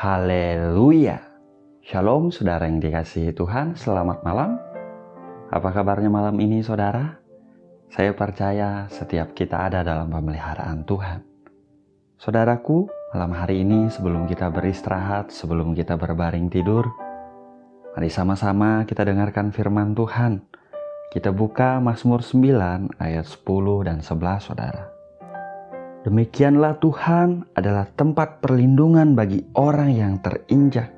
Haleluya. Shalom saudara yang dikasihi Tuhan, selamat malam. Apa kabarnya malam ini saudara? Saya percaya setiap kita ada dalam pemeliharaan Tuhan. Saudaraku, malam hari ini sebelum kita beristirahat, sebelum kita berbaring tidur, mari sama-sama kita dengarkan firman Tuhan. Kita buka Mazmur 9 ayat 10 dan 11 saudara. Demikianlah Tuhan adalah tempat perlindungan bagi orang yang terinjak,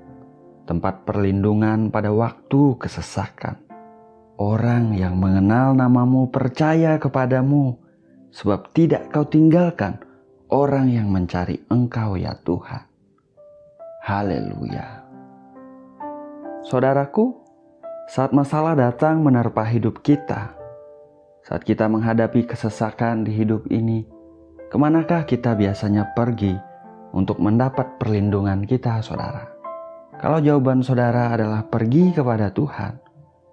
tempat perlindungan pada waktu kesesakan. Orang yang mengenal namamu percaya kepadamu, sebab tidak kau tinggalkan orang yang mencari Engkau ya Tuhan. Haleluya. Saudaraku, saat masalah datang menerpa hidup kita, saat kita menghadapi kesesakan di hidup ini, kemanakah kita biasanya pergi untuk mendapat perlindungan kita, saudara? Kalau jawaban saudara adalah pergi kepada Tuhan,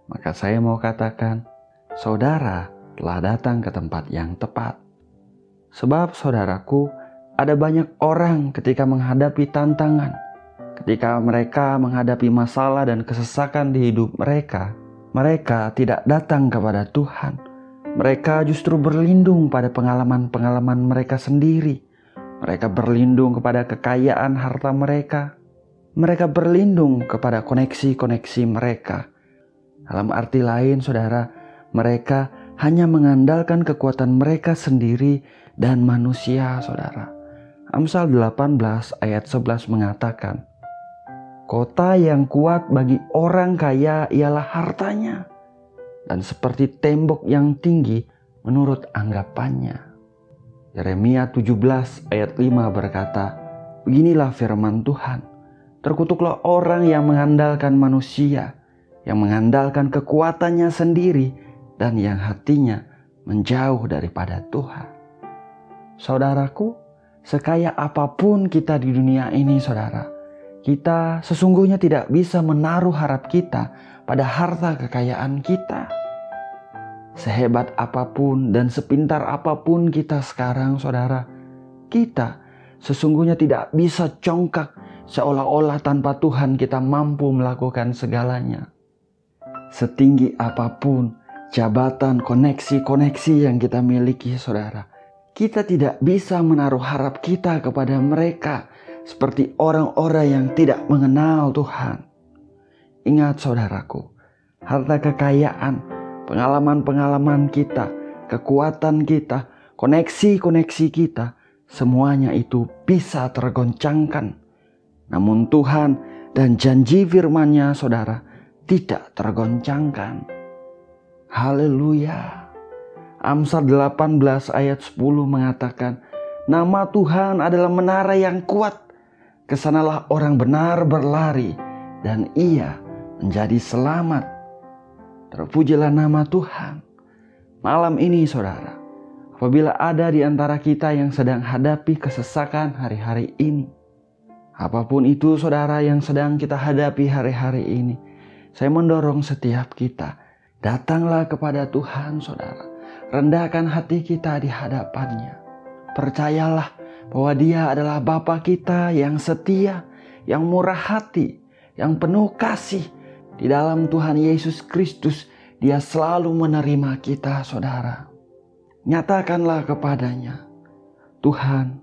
maka saya mau katakan, saudara telah datang ke tempat yang tepat. Sebab saudaraku, ada banyak orang ketika menghadapi tantangan, ketika mereka menghadapi masalah dan kesesakan di hidup mereka, mereka tidak datang kepada Tuhan. Mereka justru berlindung pada pengalaman-pengalaman mereka sendiri. Mereka berlindung kepada kekayaan harta mereka. Mereka berlindung kepada koneksi-koneksi mereka. Dalam arti lain, saudara, mereka hanya mengandalkan kekuatan mereka sendiri dan manusia, saudara. Amsal 18 ayat 11 mengatakan, kota yang kuat bagi orang kaya ialah hartanya, dan seperti tembok yang tinggi menurut anggapannya. Yeremia 17 ayat 5 berkata, beginilah firman Tuhan, terkutuklah orang yang mengandalkan manusia, yang mengandalkan kekuatannya sendiri, dan yang hatinya menjauh daripada Tuhan. Saudaraku, sekaya apapun kita di dunia ini, saudara, kita sesungguhnya tidak bisa menaruh harap kita pada harta kekayaan kita. Sehebat apapun dan sepintar apapun kita sekarang, saudara, kita sesungguhnya tidak bisa congkak seolah-olah tanpa Tuhan kita mampu melakukan segalanya. Setinggi apapun jabatan, koneksi-koneksi yang kita miliki, saudara, kita tidak bisa menaruh harap kita kepada mereka seperti orang-orang yang tidak mengenal Tuhan. Ingat saudaraku, harta kekayaan, pengalaman-pengalaman kita, kekuatan kita, koneksi-koneksi kita, semuanya itu bisa tergoncangkan. Namun Tuhan dan janji firman-Nya, saudara, tidak tergoncangkan. Haleluya. Amsal 18 ayat 10 mengatakan, nama Tuhan adalah menara yang kuat. Kesanalah orang benar berlari dan ia menjadi selamat. Terpujilah nama Tuhan. Malam ini saudara, apabila ada di antara kita yang sedang hadapi kesesakan hari-hari ini, apapun itu saudara yang sedang kita hadapi hari-hari ini, saya mendorong setiap kita, datanglah kepada Tuhan saudara. Rendahkan hati kita di hadapannya. Percayalah bahwa Dia adalah Bapa kita yang setia, yang murah hati, yang penuh kasih. Di dalam Tuhan Yesus Kristus, Dia selalu menerima kita, saudara. Nyatakanlah kepadanya, Tuhan,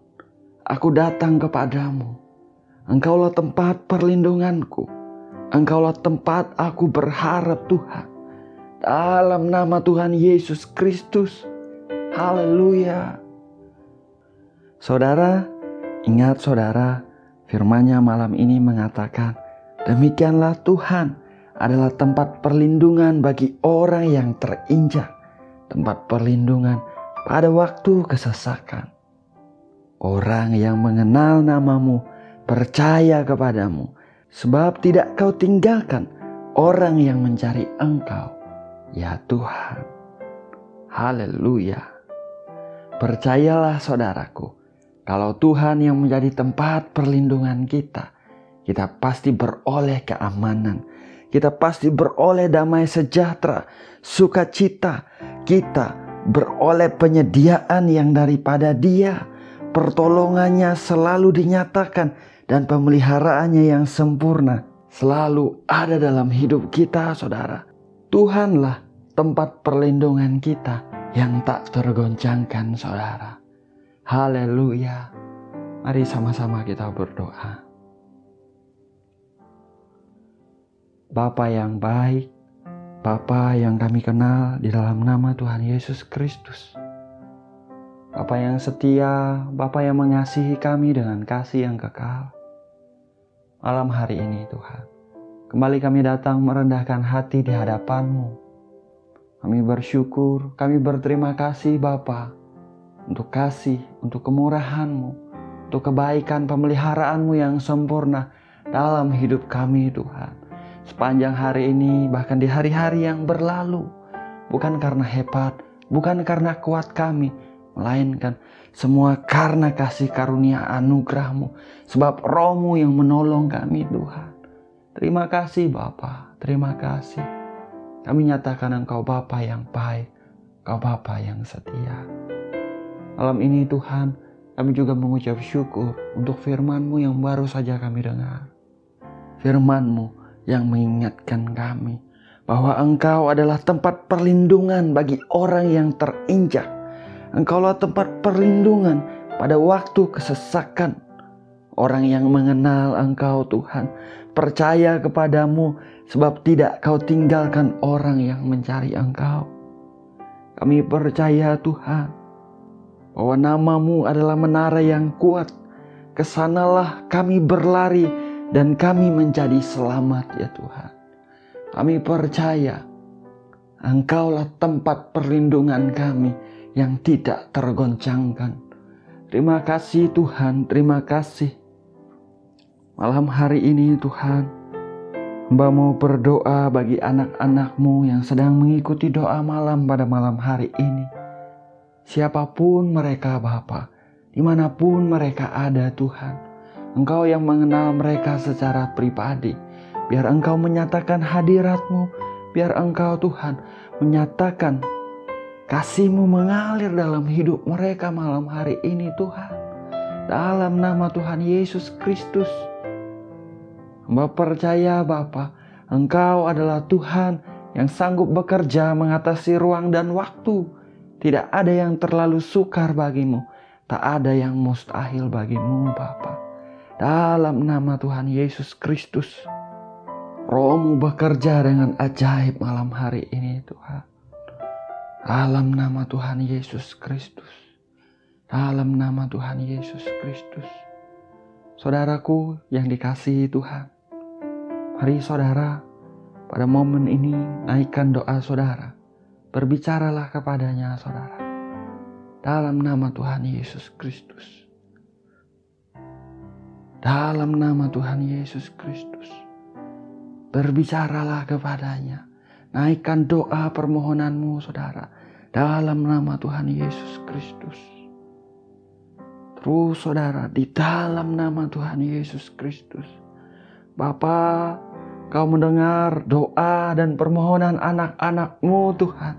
aku datang kepadamu. Engkaulah tempat perlindunganku. Engkaulah tempat aku berharap, Tuhan. Dalam nama Tuhan Yesus Kristus. Haleluya. Saudara, ingat saudara, firman-Nya malam ini mengatakan, demikianlah Tuhan adalah tempat perlindungan bagi orang yang terinjak, tempat perlindungan pada waktu kesesakan. Orang yang mengenal namamu percaya kepadamu, sebab tidak kau tinggalkan orang yang mencari Engkau, ya Tuhan. Haleluya. Percayalah saudaraku, kalau Tuhan yang menjadi tempat perlindungan kita, kita pasti beroleh keamanan. Kita pasti beroleh damai sejahtera, sukacita. Kita beroleh penyediaan yang daripada Dia. Pertolongannya selalu dinyatakan dan pemeliharaannya yang sempurna selalu ada dalam hidup kita, saudara. Tuhanlah tempat perlindungan kita yang tak tergoncangkan, saudara. Haleluya. Mari sama-sama kita berdoa. Bapa yang baik, Bapa yang kami kenal di dalam nama Tuhan Yesus Kristus. Bapa yang setia, Bapa yang mengasihi kami dengan kasih yang kekal. Malam hari ini Tuhan, kembali kami datang merendahkan hati di hadapan-Mu. Kami bersyukur, kami berterima kasih Bapa, untuk kasih, untuk kemurahan-Mu, untuk kebaikan pemeliharaan-Mu yang sempurna dalam hidup kami Tuhan. Sepanjang hari ini, bahkan di hari-hari yang berlalu, bukan karena hebat, bukan karena kuat kami, melainkan semua karena kasih karunia anugerah-Mu, sebab Roh-Mu yang menolong kami Tuhan. Terima kasih Bapa, terima kasih. Kami nyatakan Engkau Bapa yang baik, Engkau Bapa yang setia. Malam ini Tuhan, kami juga mengucap syukur untuk firman-Mu yang baru saja kami dengar. Firman-Mu yang mengingatkan kami bahwa Engkau adalah tempat perlindungan bagi orang yang terinjak. Engkaulah tempat perlindungan pada waktu kesesakan. Orang yang mengenal Engkau Tuhan, percaya kepadamu sebab tidak Kau tinggalkan orang yang mencari Engkau. Kami percaya Tuhan bahwa nama-Mu adalah menara yang kuat. Kesanalah kami berlari dan kami menjadi selamat ya Tuhan. Kami percaya Engkaulah tempat perlindungan kami yang tidak tergoncangkan. Terima kasih Tuhan, terima kasih. Malam hari ini Tuhan, Hamba mau berdoa bagi anak-anak-Mu yang sedang mengikuti doa malam pada malam hari ini. Siapapun mereka Bapa, dimanapun mereka ada Tuhan, Engkau yang mengenal mereka secara pribadi. Biar Engkau menyatakan hadirat-Mu, biar Engkau Tuhan menyatakan kasih-Mu mengalir dalam hidup mereka malam hari ini Tuhan. Dalam nama Tuhan Yesus Kristus. Hamba percaya Bapa, Engkau adalah Tuhan yang sanggup bekerja mengatasi ruang dan waktu. Tidak ada yang terlalu sukar bagimu. Tak ada yang mustahil bagimu Bapa. Dalam nama Tuhan Yesus Kristus. Roh-Mu bekerja dengan ajaib malam hari ini Tuhan. Dalam nama Tuhan Yesus Kristus. Dalam nama Tuhan Yesus Kristus. Saudaraku yang dikasihi Tuhan, mari saudara pada momen ini naikkan doa saudara. Berbicaralah kepadanya saudara. Dalam nama Tuhan Yesus Kristus. Dalam nama Tuhan Yesus Kristus. Berbicaralah kepadanya. Naikkan doa permohonanmu saudara. Dalam nama Tuhan Yesus Kristus. Terus saudara, di dalam nama Tuhan Yesus Kristus. Bapa, Kau mendengar doa dan permohonan anak-anak-Mu Tuhan.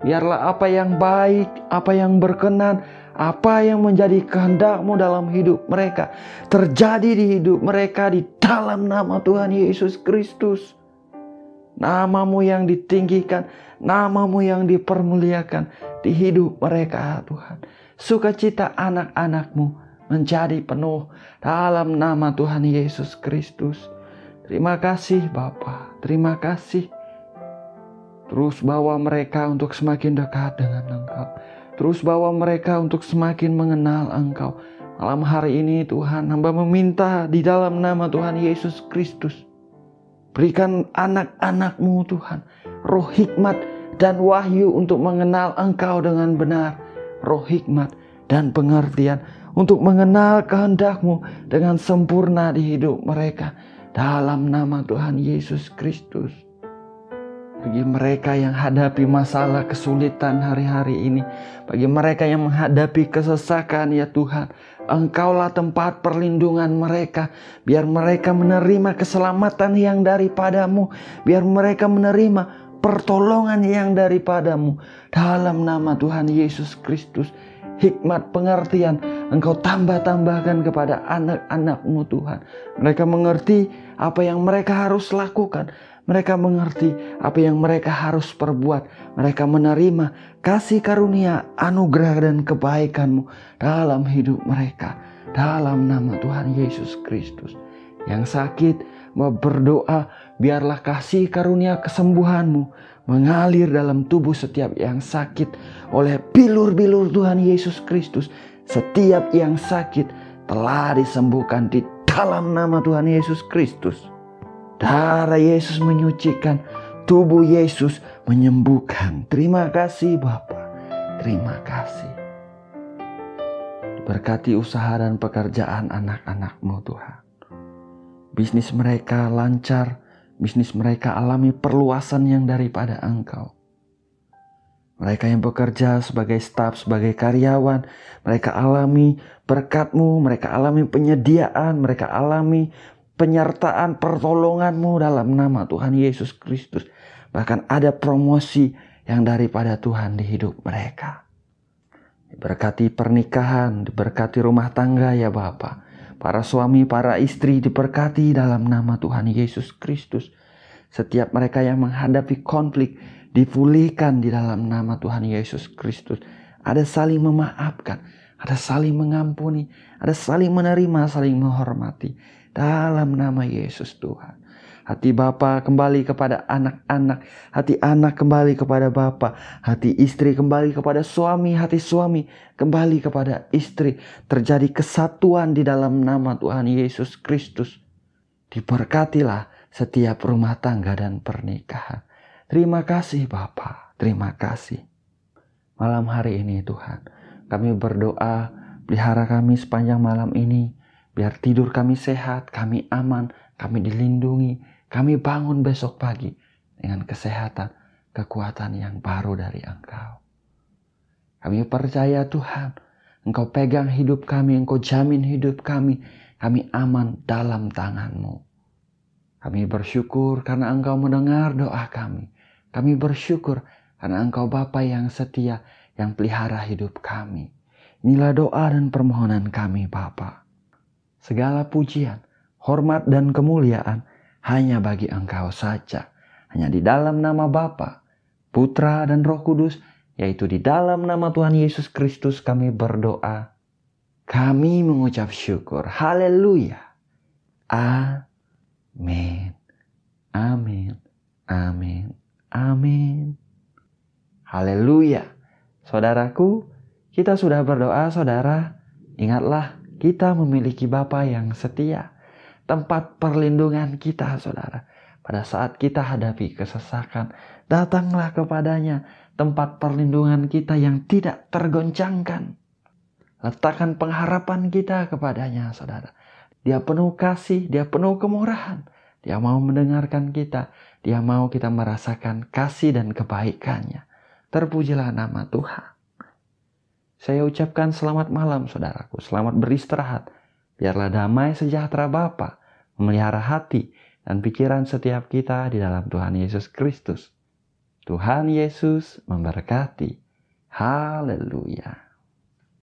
Biarlah apa yang baik, apa yang berkenan, apa yang menjadi kehendak-Mu dalam hidup mereka terjadi di hidup mereka di dalam nama Tuhan Yesus Kristus. Nama-Mu yang ditinggikan, nama-Mu yang dipermuliakan di hidup mereka Tuhan. Sukacita anak-anak-Mu menjadi penuh dalam nama Tuhan Yesus Kristus. Terima kasih Bapa, terima kasih. Terus bawa mereka untuk semakin dekat dengan Engkau. Terus bawa mereka untuk semakin mengenal Engkau. Malam hari ini Tuhan, hamba meminta di dalam nama Tuhan Yesus Kristus. Berikan anak-anak-Mu Tuhan roh hikmat dan wahyu untuk mengenal Engkau dengan benar. Roh hikmat dan pengertian untuk mengenal kehendak-Mu dengan sempurna di hidup mereka. Dalam nama Tuhan Yesus Kristus. Bagi mereka yang hadapi masalah kesulitan hari-hari ini, bagi mereka yang menghadapi kesesakan ya Tuhan, Engkaulah tempat perlindungan mereka. Biar mereka menerima keselamatan yang daripada-Mu, biar mereka menerima pertolongan yang daripada-Mu. Dalam nama Tuhan Yesus Kristus, hikmat pengertian Engkau tambah-tambahkan kepada anak-anak-Mu Tuhan. Mereka mengerti apa yang mereka harus lakukan. Mereka mengerti apa yang mereka harus perbuat. Mereka menerima kasih karunia, anugerah dan kebaikan-Mu dalam hidup mereka. Dalam nama Tuhan Yesus Kristus. Yang sakit mau berdoa, biarlah kasih karunia kesembuhan-Mu mengalir dalam tubuh setiap yang sakit oleh bilur-bilur Tuhan Yesus Kristus. Setiap yang sakit telah disembuhkan di dalam nama Tuhan Yesus Kristus. Darah Yesus menyucikan, tubuh Yesus menyembuhkan. Terima kasih Bapa, terima kasih. Berkati usaha dan pekerjaan anak-anak-Mu Tuhan. Bisnis mereka lancar, bisnis mereka alami perluasan yang daripada Engkau. Mereka yang bekerja sebagai staf, sebagai karyawan, mereka alami berkat-Mu, mereka alami penyediaan, mereka alami penyertaan pertolongan-Mu dalam nama Tuhan Yesus Kristus. Bahkan ada promosi yang daripada Tuhan di hidup mereka. Diberkati pernikahan, diberkati rumah tangga ya Bapa. Para suami, para istri diberkati dalam nama Tuhan Yesus Kristus. Setiap mereka yang menghadapi konflik dipulihkan di dalam nama Tuhan Yesus Kristus. Ada saling memaafkan, ada saling mengampuni, ada saling menerima, saling menghormati. Dalam nama Yesus Tuhan. Hati Bapa kembali kepada anak-anak, hati anak kembali kepada Bapa, hati istri kembali kepada suami, hati suami kembali kepada istri. Terjadi kesatuan di dalam nama Tuhan Yesus Kristus. Diberkatilah setiap rumah tangga dan pernikahan. Terima kasih Bapa, terima kasih. Malam hari ini Tuhan, kami berdoa, pelihara kami sepanjang malam ini, biar tidur kami sehat, kami aman, kami dilindungi, kami bangun besok pagi dengan kesehatan, kekuatan yang baru dari Engkau. Kami percaya Tuhan, Engkau pegang hidup kami, Engkau jamin hidup kami aman dalam tangan-Mu. Kami bersyukur karena Engkau mendengar doa kami. Kami bersyukur karena Engkau Bapa yang setia, yang pelihara hidup kami. Inilah doa dan permohonan kami Bapa. Segala pujian, hormat dan kemuliaan hanya bagi Engkau saja. Hanya di dalam nama Bapa, Putra dan Roh Kudus, yaitu di dalam nama Tuhan Yesus Kristus kami berdoa. Kami mengucap syukur. Haleluya. Amin. Amin. Amin. Amin. Haleluya. Saudaraku, kita sudah berdoa, saudara. Ingatlah, kita memiliki Bapa yang setia. Tempat perlindungan kita, saudara. Pada saat kita hadapi kesesakan, datanglah kepadanya. Tempat perlindungan kita yang tidak tergoncangkan. Letakkan pengharapan kita kepadanya, saudara. Dia penuh kasih, dia penuh kemurahan. Dia mau mendengarkan kita. Dia mau kita merasakan kasih dan kebaikannya. Terpujilah nama Tuhan. Saya ucapkan selamat malam saudaraku. Selamat beristirahat. Biarlah damai sejahtera Bapa memelihara hati dan pikiran setiap kita di dalam Tuhan Yesus Kristus. Tuhan Yesus memberkati. Haleluya.